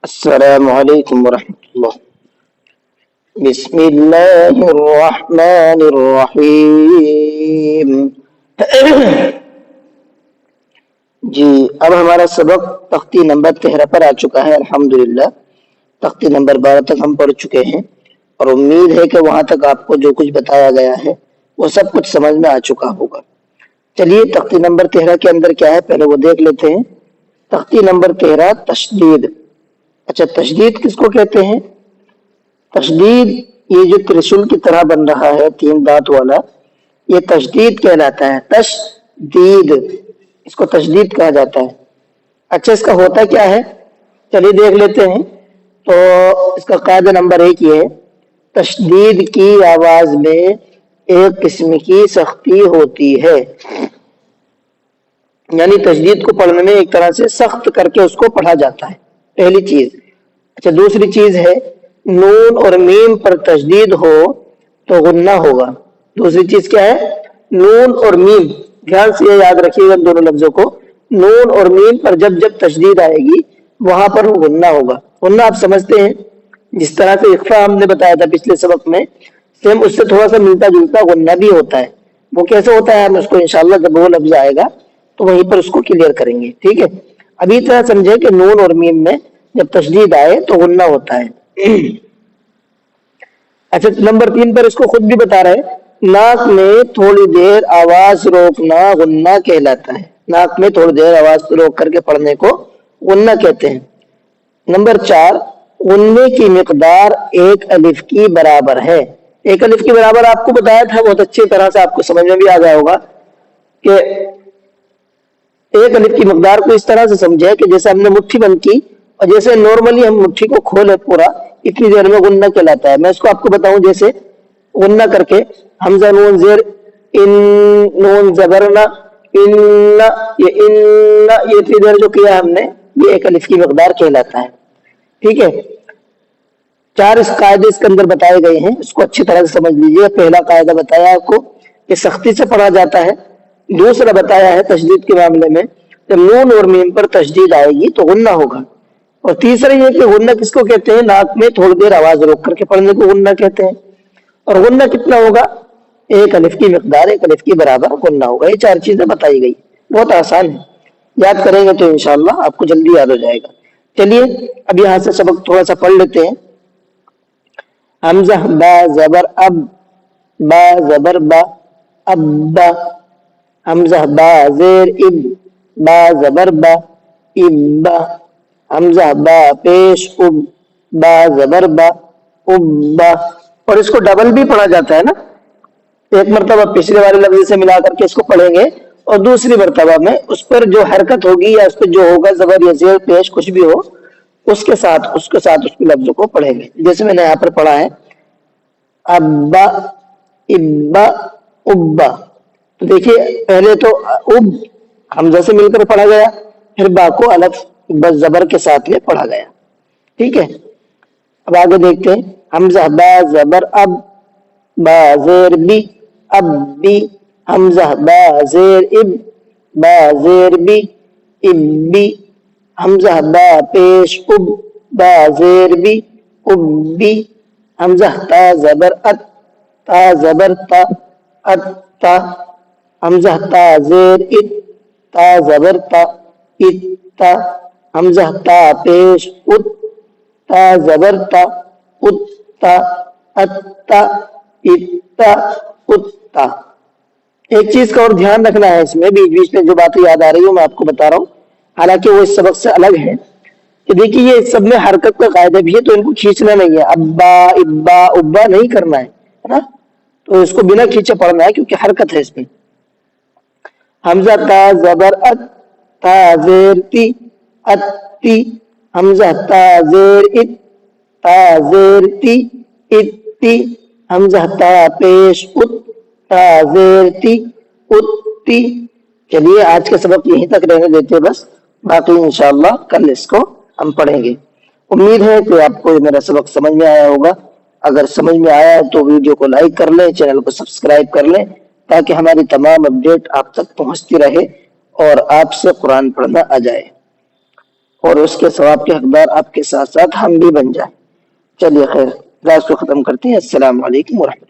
السلام علیکم ورحمۃ اللہ۔ بسم اللہ الرحمن الرحیم۔ جی اب ہمارا سبق تختی نمبر 13 پر آ چکا ہے الحمدللہ۔ تختی نمبر 12 تک ہم پڑھ چکے ہیں اور امید ہے کہ وہاں تک آپ کو جو کچھ بتایا گیا ہے وہ سب کچھ سمجھ میں آ چکا ہوگا۔ چلیے تختی نمبر 13 کے اندر کیا ہے پہلے وہ دیکھ لیتے ہیں۔ تختی نمبر 13 تشدید۔ اچھا تشدید کس کو کہتے ہیں؟ تشدید یہ جو ترشول کی طرح بن رہا ہے 3 دانت والا، یہ تشدید کہلاتا ہے۔ تشدید اس کو تشدید کہا جاتا ہے۔ اچھا اس کا ہوتا کیا ہے چلیے دیکھ لیتے ہیں۔ تو اس کا قاعدہ نمبر 1 یہ ہے، تشدید کی آواز میں ایک قسم کی سختی ہوتی ہے، یعنی تشدید کو پڑھنے میں ایک طرح سے سخت کر کے اس کو پڑھا جاتا ہے، پہلی چیز۔ اچھا دوسری چیز ہے نون اور میم پر تشدید ہو تو غنہ ہوگا۔ دوسری چیز کیا ہے؟ نون اور میم، دھیان سے یہ یاد رکھیے گا دونوں لفظوں کو، نون اور میم پر جب جب تشدید آئے گی وہاں پر غنہ ہوگا۔ غنہ آپ سمجھتے ہیں جس طرح سے اخفا ہم نے بتایا تھا پچھلے سبق میں، سیم اس سے تھوڑا سا ملتا جلتا غنہ بھی ہوتا ہے۔ وہ کیسے ہوتا ہے ہم اس کو انشاءاللہ جب وہ لفظ آئے گا تو وہیں پر اس کو کلیئر کریں گے، ٹھیک ہے؟ ابھی طرح سمجھے کہ نون اور میم میں جب تشدید آئے تو غنہ ہوتا ہے۔ اچھا نمبر 3 پر اس کو خود بھی بتا رہے ہیں، ناک میں تھوڑی دیر آواز روکنا غنہ کہلاتا ہے۔ ناک میں تھوڑی دیر آواز روک کر کے پڑھنے کو غنہ کہتے ہیں۔ نمبر 4 غنے کی مقدار 1 الف کی برابر ہے۔ 1 الف کی برابر آپ کو بتایا تھا، بہت اچھی طرح سے آپ کو سمجھ میں بھی آ گیا ہوگا کہ 1 الف کی مقدار کو اس طرح سے سمجھے کہ جیسے ہم نے مٹھی بند کی اور جیسے نارملی ہم مٹھی کو کھولے پورا، اتنی دیر میں غنہ کہلاتا ہے۔ میں اس کو آپ کو بتاؤں جیسے غنہ کر کے، حمزہ نون زیر ان، نون زبرنا ان، یہ اتنی دیر جو کیا ہم نے یہ 1 الف کی مقدار کہلاتا ہے، ٹھیک ہے؟ 4 اس قاعدے اس کے اندر بتائے گئے ہیں، اس کو اچھی طرح سے سمجھ لیجیے۔ پہلا قاعدہ بتایا آپ کو کہ سختی سے پڑھا جاتا ہے۔ دوسرا بتایا ہے تشدید کے معاملے میں جب نون اور میم پر تشدید آئے گی تو غنہ ہوگا۔ اور تیسرا یہ کہ غنہ کس کو کہتے ہیں؟ ناک میں تھوڑی دیر آواز روک کر کے پڑھنے کو غنہ کہتے ہیں۔ اور غنہ کتنا ہوگا؟ 1 الف کی مقدار 1 الف کی برابر غنہ ہوگا۔ یہ 4 چیزیں بتائی گئی، بہت آسان ہے، یاد کریں گے تو انشاءاللہ آپ کو جلدی یاد ہو جائے گا۔ چلیے اب یہاں سے سبق تھوڑا سا پڑھ لیتے ہیں۔ حمزہ با زبر اب، با زبر با، ابا۔ حمزہ با زیر اب، با زبر با، ابا۔ حمزہ با پیش اب، با زبر با، ابا۔ اور اس کو ڈبل بھی پڑھا جاتا ہے نا، ایک مرتبہ پچھلے والے لفظ سے ملا کر کے اس کو پڑھیں گے اور دوسری مرتبہ میں اس پر جو حرکت ہوگی یا اس پہ جو ہوگا زبر یا زیر پیش کچھ بھی ہو اس کے ساتھ اس لفظ کو پڑھیں گے، جیسے میں نے یہاں پر پڑھا ہے ابا، ابا، ابا۔ تو دیکھیے پہلے تو اب حمزہ سے مل کر پڑھا گیا، پھر با کو الف بس زبر کے ساتھ میں پڑھا گیا، ٹھیک ہے؟ اب آگے دیکھتے ہیں، حمزہ با زبر اب، با زیر بی، اب بی۔ حمزہ با زیر اب، با زیر بی، اب بی۔ حمزہ با پیش اب، با زیر بی، اب بی۔ حمزہ تا زبر ات، تا زبر تا، ات تا۔ حمزہ تا زیر ات، تا زبر تا، ات تا۔ حمزہ تا پیش ات، تا زبر تا، ات تا، ات تا، ات تا، ات تا۔ ایک چیز کا اور دھیان رکھنا ہے، اس میں بیچ بیچ میں جو باتیں یاد آ رہی ہوں میں آپ کو بتا رہا ہوں، حالانکہ وہ اس سبق سے الگ ہے، کہ دیکھیے یہ سب میں حرکت کا قاعدہ بھی ہے تو ان کو کھینچنا نہیں ہے، ابا ابا ابا نہیں کرنا ہے نا، تو اس کو بنا کھینچے پڑھنا ہے کیونکہ حرکت ہے اس میں۔ حمزہ تا زبر ات، تا زیر تی، ات تی۔ حمزہ تا زیر ات، تا زیر تی، ات تی۔ حمزہ تا پیش ات، تا زیر تی، ات تی۔ چلیے آج کا سبق یہیں تک رہنے دیتے بس، باقی انشاءاللہ کل اس کو ہم پڑھیں گے۔ امید ہے کہ آپ کو میرا سبق سمجھ میں آیا ہوگا، اگر سمجھ میں آیا تو ویڈیو کو لائک کر لیں، چینل کو سبسکرائب کر لیں تاکہ ہماری تمام اپڈیٹ آپ تک پہنچتی رہے اور آپ سے قرآن پڑھنا آ جائے۔ اور اس کے ثواب کے حقدار آپ کے ساتھ ساتھ ہم بھی بن جائیں. چلیے خیر، کلاس کو ختم کرتے ہیں. السلام علیکم ورحمۃ اللہ.